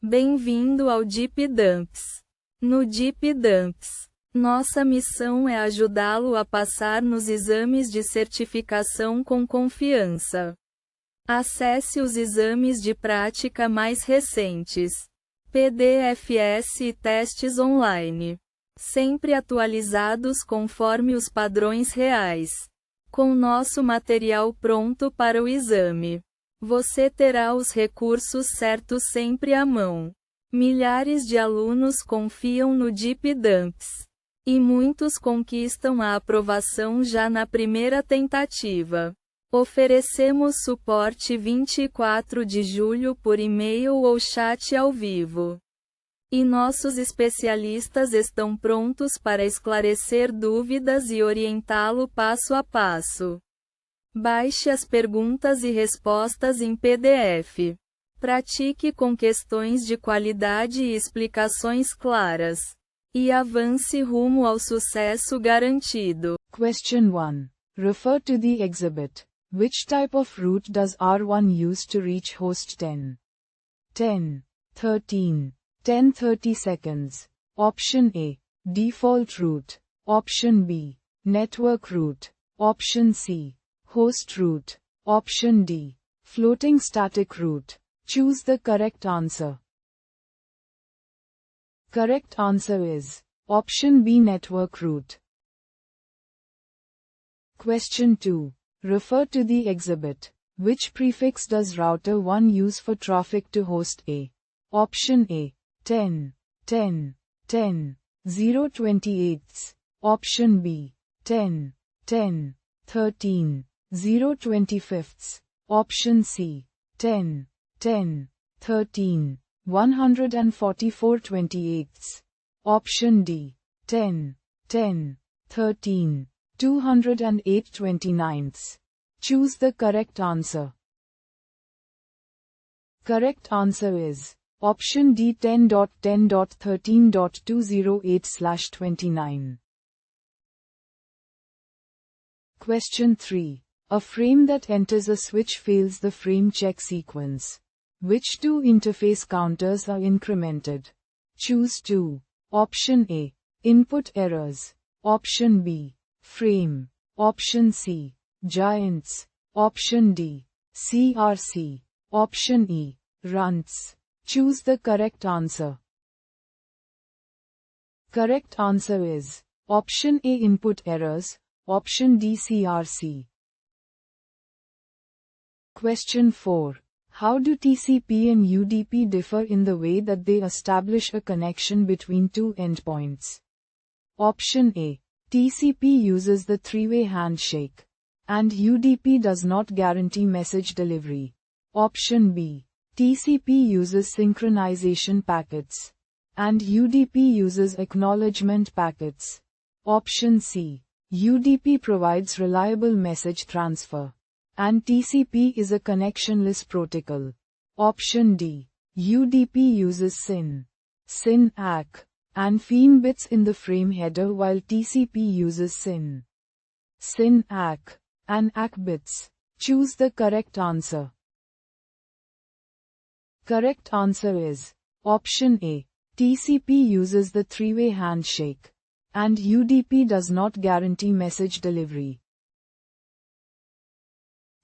Bem-vindo ao Deep Dumps. No Deep Dumps, nossa missão é ajudá-lo a passar nos exames de certificação com confiança. Acesse os exames de prática mais recentes, PDFs e testes online, sempre atualizados conforme os padrões reais. Com nosso material pronto para o exame, você terá os recursos certos sempre à mão. Milhares de alunos confiam no Deep Dumps, e muitos conquistam a aprovação já na primeira tentativa. Oferecemos suporte 24 de julho por e-mail ou chat ao vivo. E nossos especialistas estão prontos para esclarecer dúvidas e orientá-lo passo a passo. Baixe as perguntas e respostas em PDF. Pratique com questões de qualidade e explicações claras. E avance rumo ao sucesso garantido. Question 1. Refer to the exhibit. Which type of route does R1 use to reach host 10? 10, 13, 10:30 seconds. Option A. Default route. Option B. Network route. Option C. Host route. Option D. Floating static route. Choose the correct answer. Correct answer is Option B, network route. Question 2. Refer to the exhibit. Which prefix does router 1 use for traffic to host A? Option A. 10, 10, 10, 028. Option B. 10, 10, 13, 025. Option C. 10, 10, 13, 144/28. Option D. 10, 10, 13, 208/29. Choose the correct answer. Correct answer is Option D, 10.10.13.208/29. Question 3. A frame that enters a switch fails the frame check sequence. Which two interface counters are incremented? Choose 2. Option A. Input errors. Option B. Frame. Option C. Giants. Option D. CRC. Option E. Runts. Choose the correct answer. Correct answer is Option A, input errors. Option D, CRC. Question 4. How do TCP and UDP differ in the way that they establish a connection between two endpoints? Option A. TCP uses the three-way handshake, and UDP does not guarantee message delivery. Option B. TCP uses synchronization packets, and UDP uses acknowledgement packets. Option C. UDP provides reliable message transfer, and TCP is a connectionless protocol. Option D. UDP uses SYN, ACK, and FIN bits in the frame header, while TCP uses SYN, ACK, and ACK bits. Choose the correct answer. Correct answer is Option A. TCP uses the three-way handshake, and UDP does not guarantee message delivery.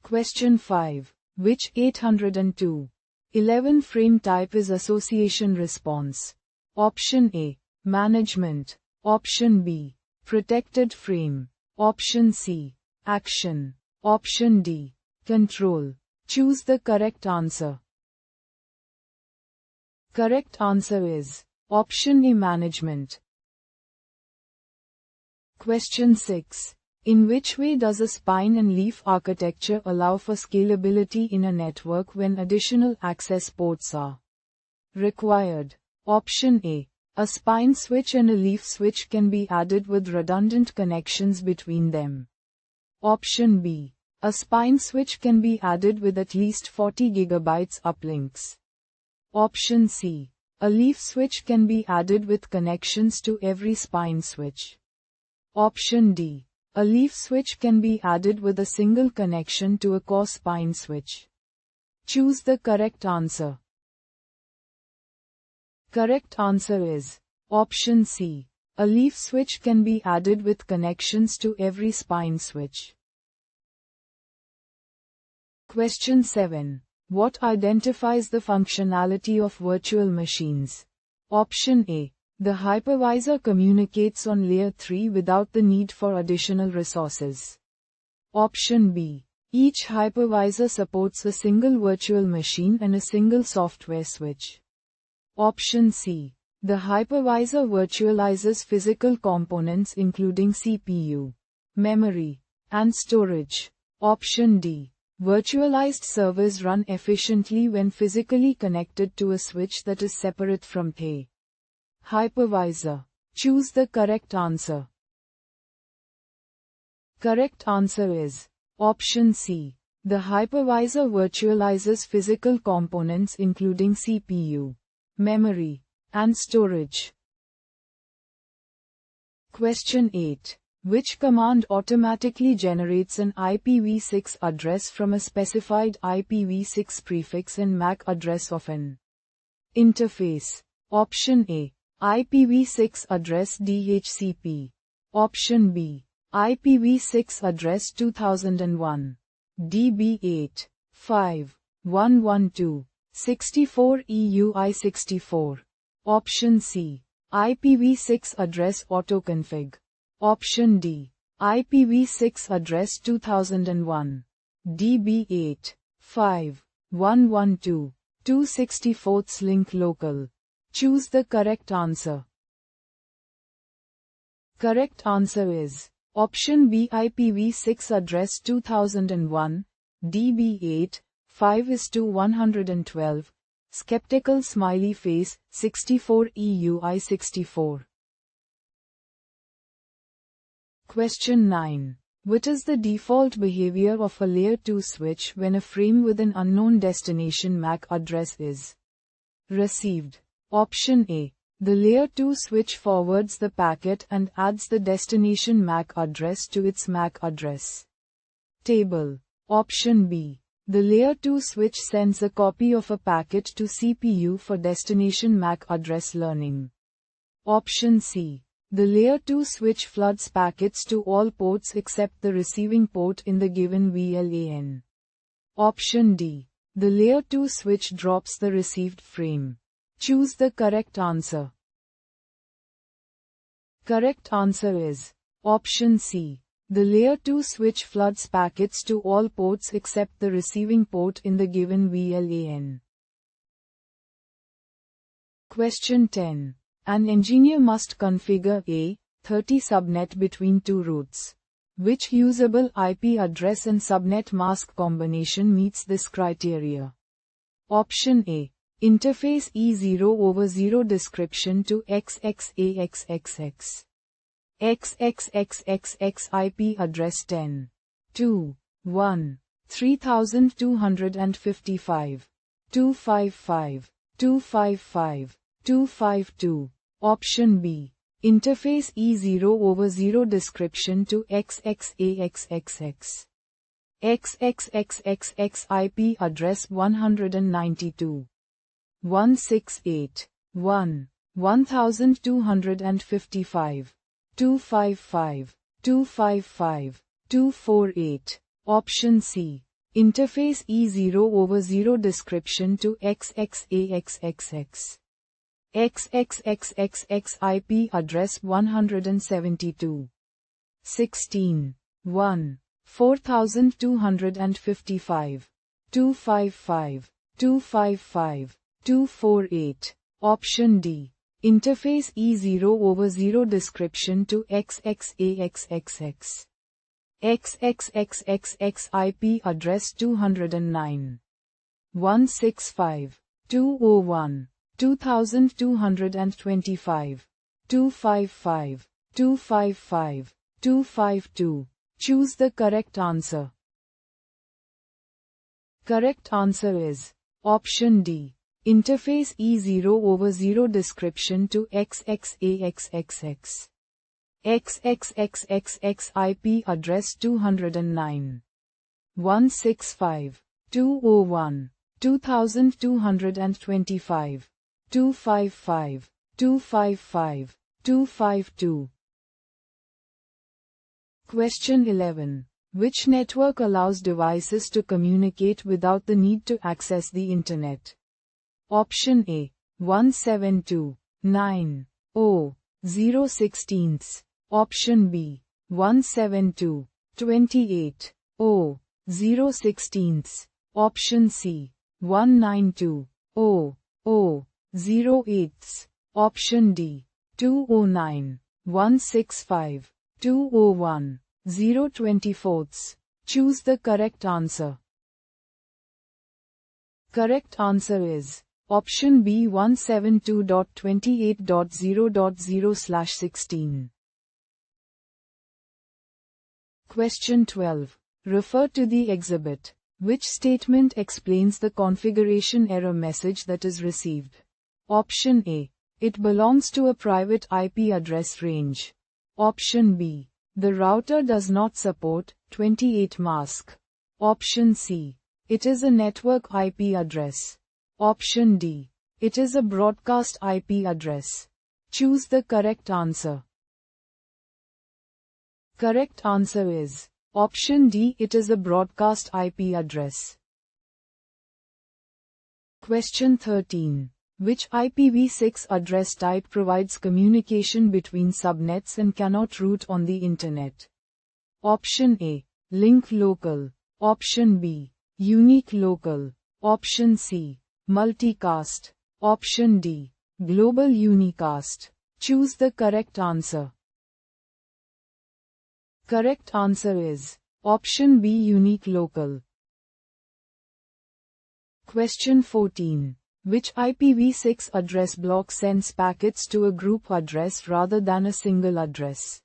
Question 5. Which 802.11 frame type is association response? Option A. Management. Option B. Protected frame. Option C. Action. Option D. Control. Choose the correct answer. Correct answer is Option A, management. Question 6. In which way does a spine and leaf architecture allow for scalability in a network when additional access ports are required? Option A. A spine switch and a leaf switch can be added with redundant connections between them. Option B. A spine switch can be added with at least 40 GB uplinks. Option C. A leaf switch can be added with connections to every spine switch. Option D. A leaf switch can be added with a single connection to a core spine switch. Choose the correct answer. Correct answer is option C. A leaf switch can be added with connections to every spine switch. Question 7. What identifies the functionality of virtual machines? Option A. The hypervisor communicates on layer 3 without the need for additional resources. Option B. Each hypervisor supports a single virtual machine and a single software switch. Option C. The hypervisor virtualizes physical components including CPU, memory, and storage. Option D. Virtualized servers run efficiently when physically connected to a switch that is separate from a hypervisor. Choose the correct answer. Correct answer is option C. The hypervisor virtualizes physical components including CPU, memory, and storage. Question 8. Which command automatically generates an IPv6 address from a specified IPv6 prefix and MAC address of an interface? Option A. IPv6 address DHCP. Option B. IPv6 address 2001. DB8. 5. 112. 64 EUI64. Option C. IPv6 address autoconfig. Option D. IPv6 address 2001. DB8. 5. 112. 264 link local. Choose the correct answer. Correct answer is option B. IPv6 address 2001. DB8. 5:112. Skeptical smiley face, 64 EUI64. Question 9. What is the default behavior of a layer 2 switch when a frame with an unknown destination MAC address is received? Option A. The layer 2 switch forwards the packet and adds the destination MAC address to its MAC address table. Option B. The layer 2 switch sends a copy of a packet to CPU for destination MAC address learning. Option C. The layer 2 switch floods packets to all ports except the receiving port in the given VLAN. Option D. The layer 2 switch drops the received frame. Choose the correct answer. Correct answer is option C. The layer 2 switch floods packets to all ports except the receiving port in the given VLAN. Question 10. An engineer must configure a 30 subnet between two routes. Which usable IP address and subnet mask combination meets this criteria? Option A. Interface E0/0 description to XXAXXX. XXXXX IP address 10. 2. 1. 3255. 255. 255. 252. Option B. Interface E0/0 description to XXAXXX. XXXXX IP address 192. 168. 1. 1255. 255. 255. 248. Option C. Interface E0/0 description to XXAXXX. XXXXX IP address 172. 16. 1. 4255. 255. 255. 248. Option D. Interface E0/0 description to XXAXXX. XXXXX IP address 209. 165. 201. 2225. 255. 255. 252. Choose the correct answer. Correct answer is option D. Interface E0/0 description to XXAXXX. XXXXX IP address 209. 165. 201. 2225. 255, 255, 252. Question 11. Which network allows devices to communicate without the need to access the Internet? Option A. 172.9.0.016. Option B. 172.28.0.016. Option C. 192.0.0.0.8. Option D. 209.165.201.024. Choose the correct answer. Correct answer is option B. 172.28.0.0/16. Question 12. Refer to the exhibit. Which statement explains the configuration error message that is received? Option A. It belongs to a private IP address range. Option B. The router does not support 28 mask. Option C. It is a network IP address. Option D. It is a broadcast IP address. Choose the correct answer. Correct answer is option D. It is a broadcast IP address. Question 13. Which IPv6 address type provides communication between subnets and cannot route on the Internet? Option A. Link local. Option B. Unique local. Option C. Multicast. Option D. Global unicast. Choose the correct answer. Correct answer is option B. Unique local. Question 14. Which IPv6 address block sends packets to a group address rather than a single address?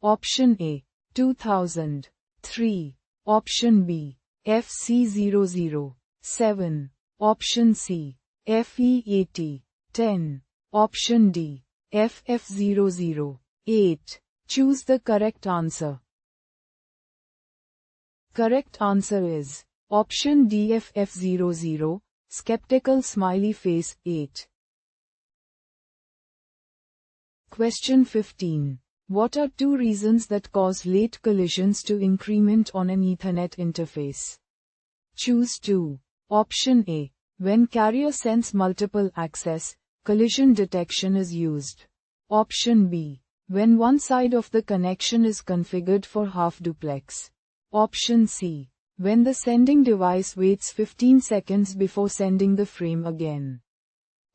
Option A. 2003. Option B. FC007. Option C. FE80. 10. Option D. FF008. Choose the correct answer. Correct answer is option D. FF00. Skeptical smiley face 8. Question 15. What are two reasons that cause late collisions to increment on an Ethernet interface? Choose 2. Option A. When carrier sends multiple access, collision detection is used. Option B. When one side of the connection is configured for half duplex. Option C. When the sending device waits 15 seconds before sending the frame again.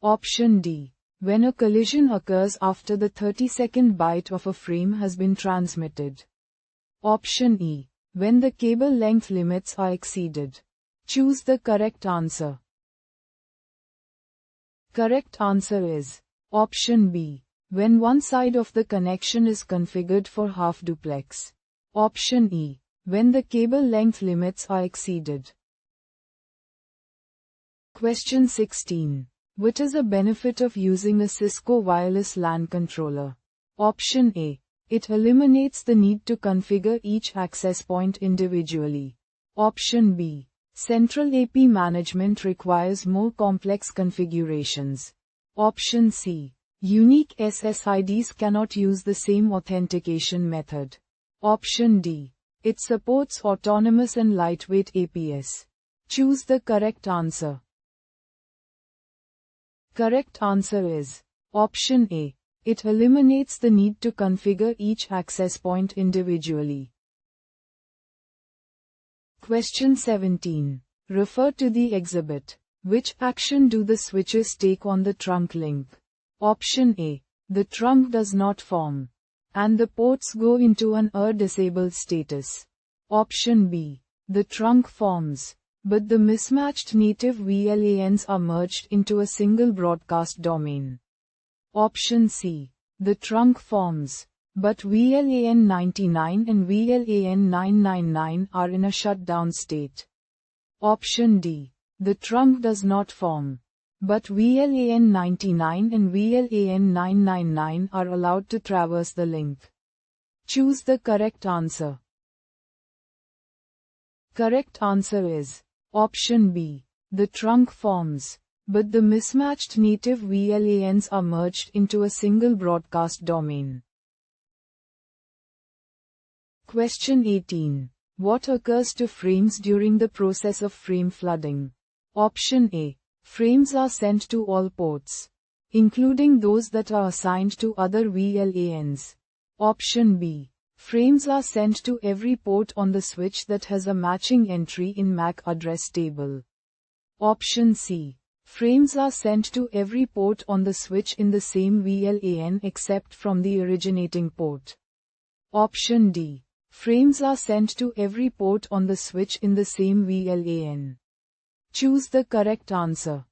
Option D. When a collision occurs after the 32nd byte of a frame has been transmitted. Option E. When the cable length limits are exceeded. Choose the correct answer. Correct answer is option B. When one side of the connection is configured for half duplex. Option E. When the cable length limits are exceeded. Question 16. What is a benefit of using a Cisco wireless LAN controller? Option A. It eliminates the need to configure each access point individually. Option B. Central AP management requires more complex configurations. Option C. Unique SSIDs cannot use the same authentication method. Option D. It supports autonomous and lightweight APS. Choose the correct answer. Correct answer is option A. It eliminates the need to configure each access point individually. Question 17. Refer to the exhibit. Which action do the switches take on the trunk link? Option A. The trunk does not form, and the ports go into an disabled status. Option B. The trunk forms, but the mismatched native VLANs are merged into a single broadcast domain. Option C. The trunk forms, but VLAN 99 and VLAN 999 are in a shutdown state. Option D. The trunk does not form, but VLAN 99 and VLAN 999 are allowed to traverse the link. Choose the correct answer. Correct answer is option B. The trunk forms, but the mismatched native VLANs are merged into a single broadcast domain. Question 18. What occurs to frames during the process of frame flooding? Option A. Frames are sent to all ports, including those that are assigned to other VLANs. Option B. Frames are sent to every port on the switch that has a matching entry in MAC address table. Option C. Frames are sent to every port on the switch in the same VLAN except from the originating port. Option D. Frames are sent to every port on the switch in the same VLAN. Choose the correct answer.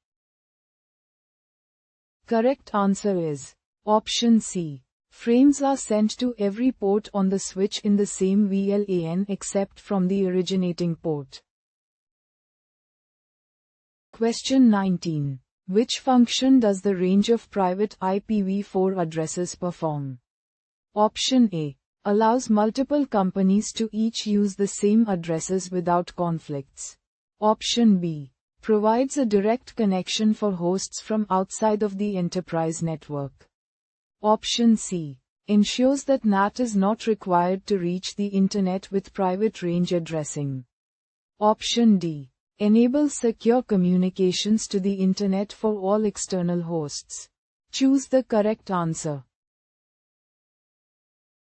Correct answer is option C. Frames are sent to every port on the switch in the same VLAN except from the originating port. Question 19. Which function does the range of private IPv4 addresses perform? Option A. Allows multiple companies to each use the same addresses without conflicts. Option B. Provides a direct connection for hosts from outside of the enterprise network. Option C. Ensures that NAT is not required to reach the Internet with private range addressing. Option D. Enables secure communications to the Internet for all external hosts. Choose the correct answer.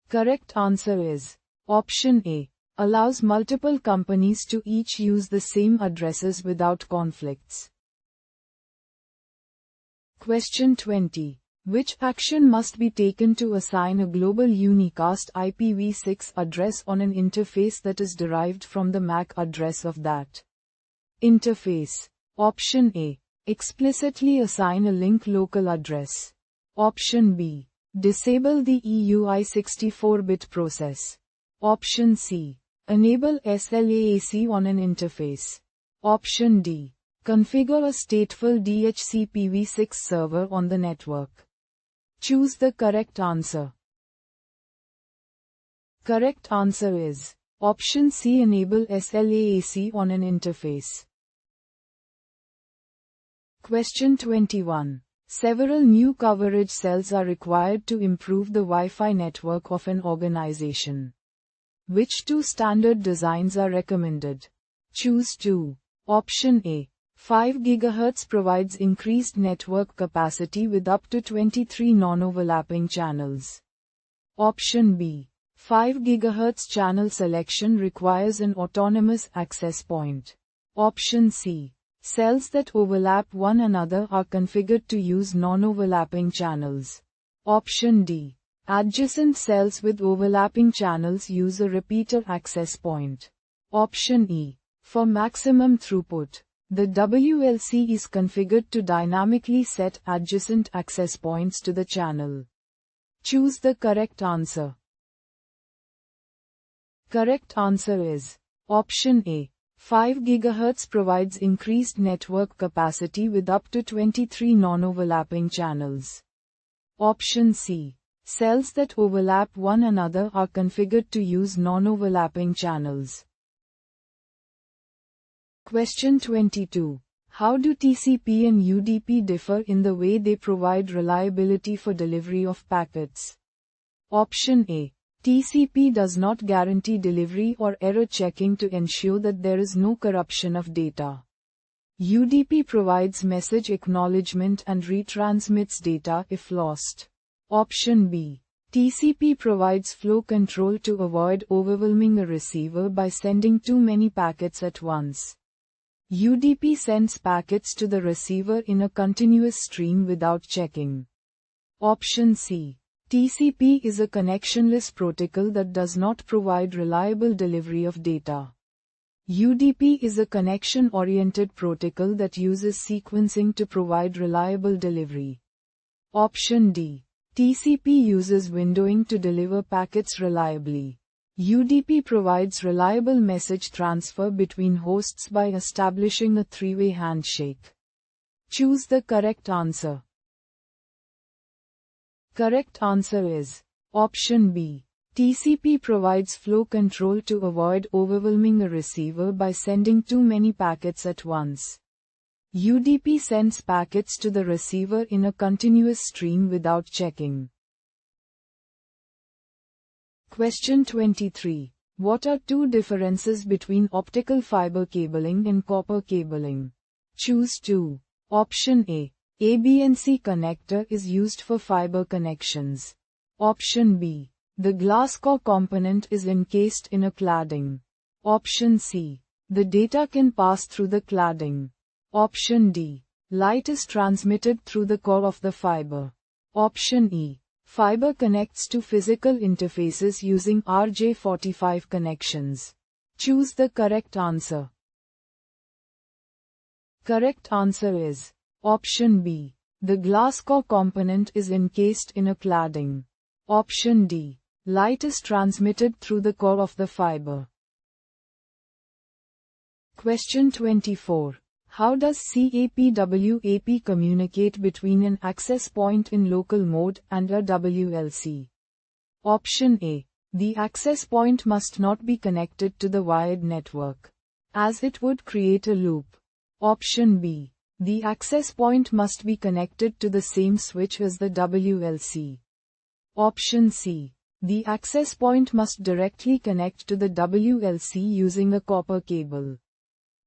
Correct answer is option A. Allows multiple companies to each use the same addresses without conflicts. Question 20. Which action must be taken to assign a global unicast IPv6 address on an interface that is derived from the MAC address of that interface? Option A. Explicitly assign a link local address. Option B. Disable the EUI 64-bit process. Option C. Enable SLAAC on an interface. Option D. Configure a stateful DHCPv6 server on the network. Choose the correct answer. Correct answer is option C. Enable SLAAC on an interface. Question 21. Several new coverage cells are required to improve the Wi-Fi network of an organization. Which two standard designs are recommended? Choose two. Option A. 5 GHz provides increased network capacity with up to 23 non-overlapping channels. Option B. 5 GHz channel selection requires an autonomous access point. Option C. Cells that overlap one another are configured to use non-overlapping channels. Option D. Adjacent cells with overlapping channels use a repeater access point. Option E. For maximum throughput, the WLC is configured to dynamically set adjacent access points to the channel. Choose the correct answer. Correct answer is option A. 5 GHz provides increased network capacity with up to 23 non-overlapping channels. Option C. Cells that overlap one another are configured to use non-overlapping channels. Question 22. How do TCP and UDP differ in the way they provide reliability for delivery of packets? Option A. TCP does not guarantee delivery or error checking to ensure that there is no corruption of data. UDP provides message acknowledgement and retransmits data if lost. Option B. TCP provides flow control to avoid overwhelming a receiver by sending too many packets at once. UDP sends packets to the receiver in a continuous stream without checking. Option C. TCP is a connectionless protocol that does not provide reliable delivery of data. UDP is a connection-oriented protocol that uses sequencing to provide reliable delivery. Option D. TCP uses windowing to deliver packets reliably. UDP provides reliable message transfer between hosts by establishing a three-way handshake. Choose the correct answer. Correct answer is option B. TCP provides flow control to avoid overwhelming a receiver by sending too many packets at once. UDP sends packets to the receiver in a continuous stream without checking. Question 23. What are two differences between optical fiber cabling and copper cabling? Choose 2. Option A. ABC connector is used for fiber connections. Option B. The glass core component is encased in a cladding. Option C. The data can pass through the cladding. Option D. Light is transmitted through the core of the fiber. Option E. Fiber connects to physical interfaces using RJ45 connections. Choose the correct answer. Correct answer is Option B. The glass core component is encased in a cladding. Option D. Light is transmitted through the core of the fiber. Question 24. How does CAPWAP communicate between an access point in local mode and a WLC? Option A. The access point must not be connected to the wired network, as it would create a loop. Option B. The access point must be connected to the same switch as the WLC. Option C. The access point must directly connect to the WLC using a copper cable.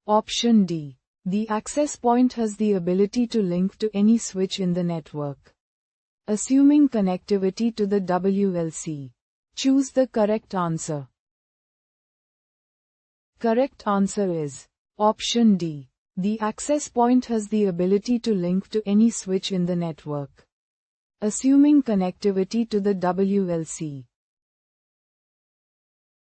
Option D. The access point has the ability to link to any switch in the network, assuming connectivity to the WLC. Choose the correct answer. Correct answer is Option D. The access point has the ability to link to any switch in the network, assuming connectivity to the WLC.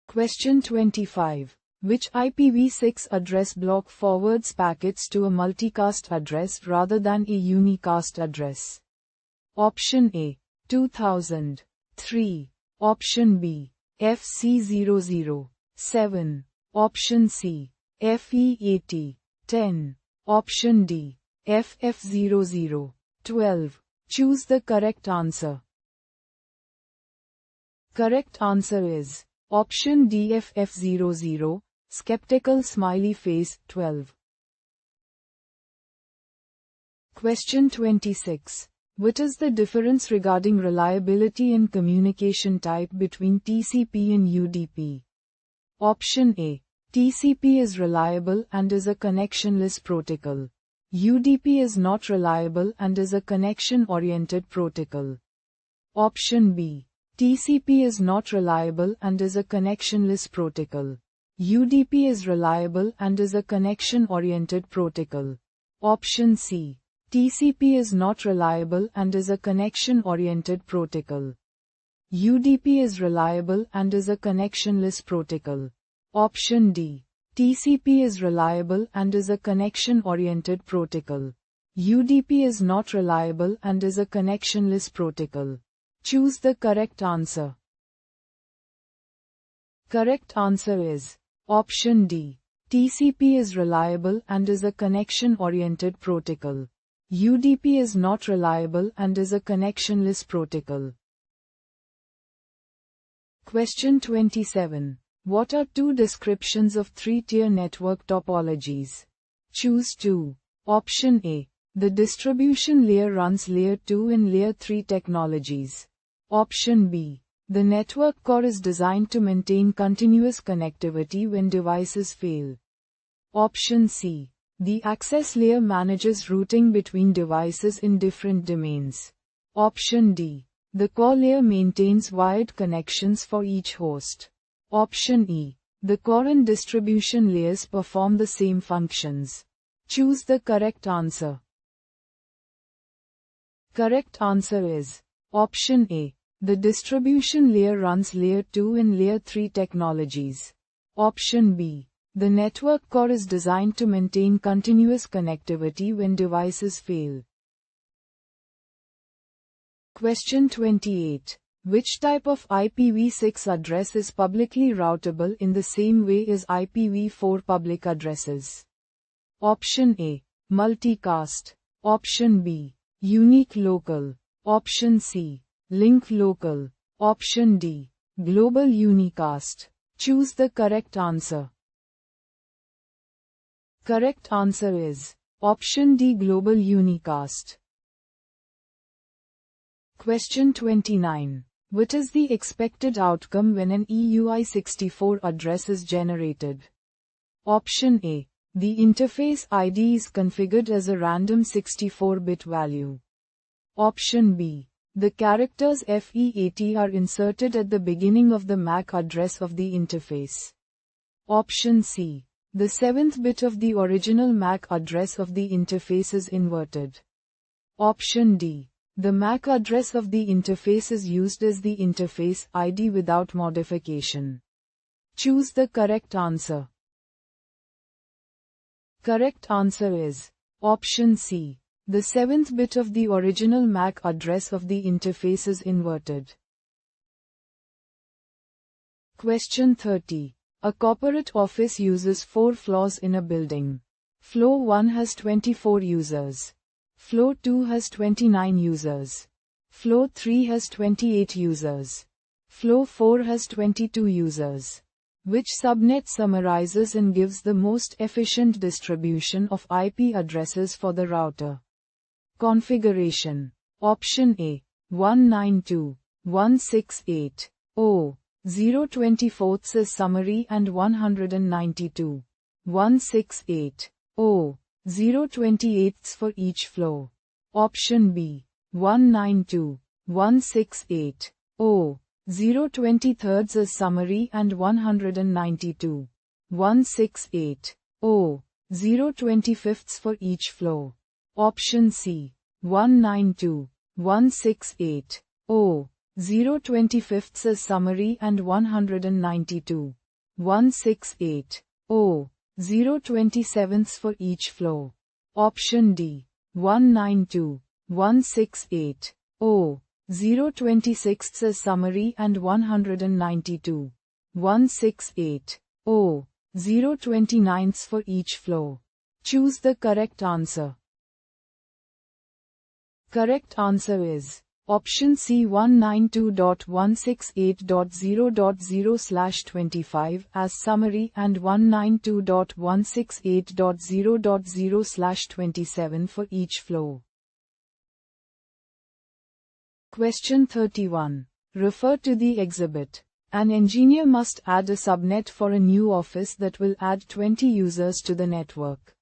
Question 25. Which IPv6 address block forwards packets to a multicast address rather than a unicast address? Option A. 2000. 3. Option B. FC007. Option C. FE80. 10. Option D. FF00. 12. Choose the correct answer. Correct answer is Option D. FF00. Skeptical smiley face, 12. Question 26. What is the difference regarding reliability and communication type between TCP and UDP? Option A. TCP is reliable and is a connectionless protocol. UDP is not reliable and is a connection-oriented protocol. Option B. TCP is not reliable and is a connectionless protocol. UDP is reliable and is a connection-oriented protocol. Option C. TCP is not reliable and is a connection-oriented protocol. UDP is reliable and is a connectionless protocol. Option D. TCP is reliable and is a connection-oriented protocol. UDP is not reliable and is a connectionless protocol. Choose the correct answer. Correct answer is Option D. TCP is reliable and is a connection-oriented protocol. UDP is not reliable and is a connectionless protocol. Question 27. What are two descriptions of three-tier network topologies? Choose 2. Option A. The distribution layer runs Layer 2 and Layer 3 technologies. Option B. The network core is designed to maintain continuous connectivity when devices fail. Option C. The access layer manages routing between devices in different domains. Option D. The core layer maintains wired connections for each host. Option E. The core and distribution layers perform the same functions. Choose the correct answer. Correct answer is Option A. The distribution layer runs Layer 2 and Layer 3 technologies. Option B. The network core is designed to maintain continuous connectivity when devices fail. Question 28. Which type of IPv6 address is publicly routable in the same way as IPv4 public addresses? Option A. Multicast. Option B. Unique local. Option C. Link local. Option D. Global unicast. Choose the correct answer. Correct answer is Option D. Global unicast. Question 29. What is the expected outcome when an EUI64 address is generated? Option A. The interface ID is configured as a random 64-bit value. Option B. The characters FE80 are inserted at the beginning of the MAC address of the interface. Option C. The 7th bit of the original MAC address of the interface is inverted. Option D. The MAC address of the interface is used as the interface ID without modification. Choose the correct answer. Correct answer is Option C. The 7th bit of the original MAC address of the interface is inverted. Question 30. A corporate office uses 4 floors in a building. Floor 1 has 24 users. Floor 2 has 29 users. Floor 3 has 28 users. Floor 4 has 22 users. Which subnet summarizes and gives the most efficient distribution of IP addresses for the router? Configuration. Option A. 192.168.0.024 is summary and 192.168.0.028 for each floor. Option B. 192.168.0.023 is summary and 192.168.0.025 for each floor. Option C. 192.168.0.025 is summary and 192.168.0.027 for each floor. Option D. 192.168.0.026 is summary and 192.168.0.029 for each floor. Choose the correct answer. Correct answer is Option C. 192.168.0.0/25 as summary and 192.168.0.0/27 for each floor. Question 31. Refer to the exhibit. An engineer must add a subnet for a new office that will add 20 users to the network.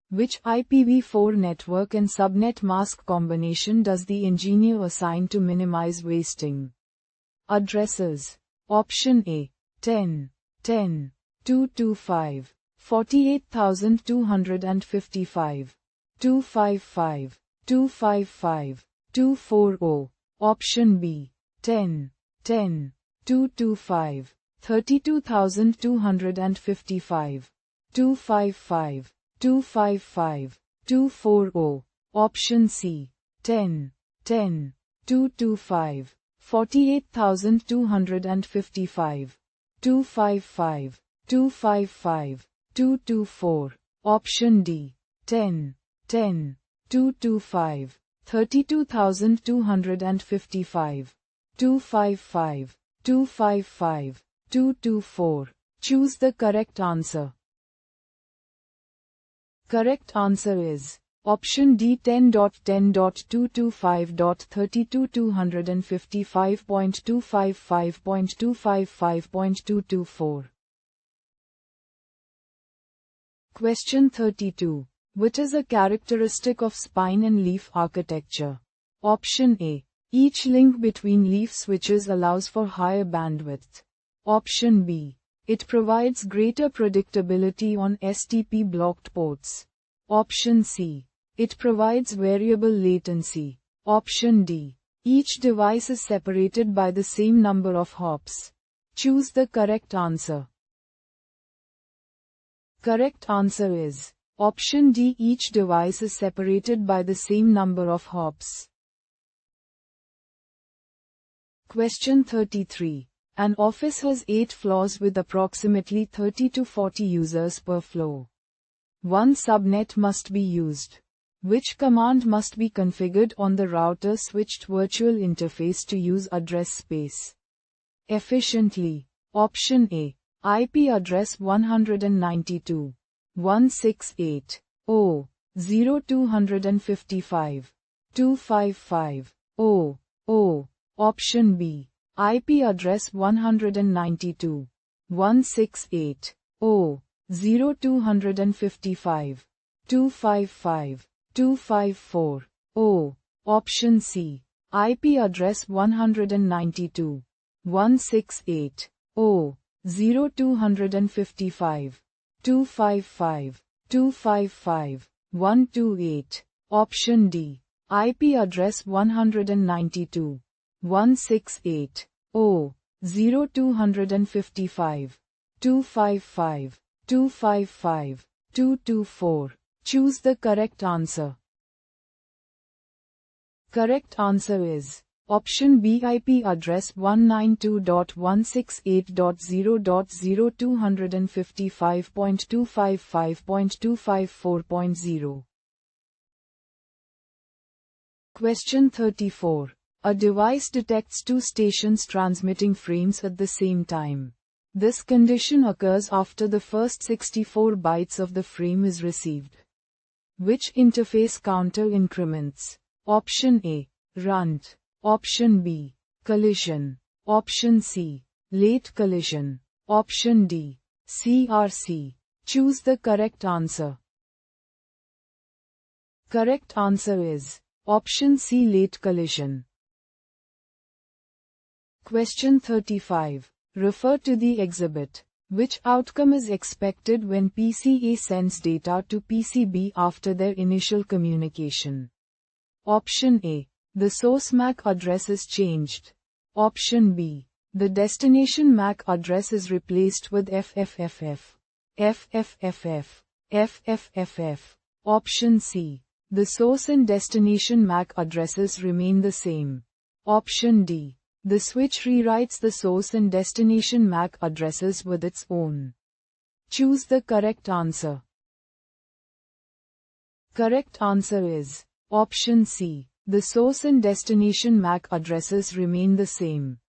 Which IPv4 network and subnet mask combination does the engineer assign to minimize wasting? Addresses. Option A. 10, 10, 225, 48,255, 255, 255, 240. Option B. 10, 10, 225, 32,255, 255, 255, 240. Option C. 10, 10, 225, 48,255, 255, 255, 224. Option D. 10, 10, 225, 32,255, 255, 255, 224. Choose the correct answer. Correct answer is Option D. 10.10.225.32255.255.225.224. Question 32. What is a characteristic of spine and leaf architecture? Option A. Each link between leaf switches allows for higher bandwidth. Option B. It provides greater predictability on STP blocked ports. Option C. It provides variable latency. Option D. Each device is separated by the same number of hops. Choose the correct answer. Correct answer is Option D. Each device is separated by the same number of hops. Question 33. An office has 8 floors with approximately 30 to 40 users per floor. One subnet must be used. Which command must be configured on the router switched virtual interface to use address space efficiently? Option A. IP address 192.168.0.0 0255 255 0 0. Option B. IP address 192.168.0 0255 255 254 0. Option C. IP address 192.168.0 0255 255 255 128. Option D. IP address 192.168.0 0255 255 255 224. Choose the correct answer. Correct answer is option B. IP address 192.168.0.255.254.0. Question 34. A device detects two stations transmitting frames at the same time. This condition occurs after the first 64 bytes of the frame is received. Which interface counter increments? Option A. Runt. Option B. Collision. Option C. Late collision. Option D. CRC. Choose the correct answer. Correct answer is option C. Late collision. Question 35. Refer to the exhibit. Which outcome is expected when PCA sends data to PCB after their initial communication? Option A. The source MAC address is changed. Option B. The destination MAC address is replaced with FFFF. FFFF. FFFF. Option C. The source and destination MAC addresses remain the same. Option D. The switch rewrites the source and destination MAC addresses with its own. Choose the correct answer. Correct answer is option C. The source and destination MAC addresses remain the same.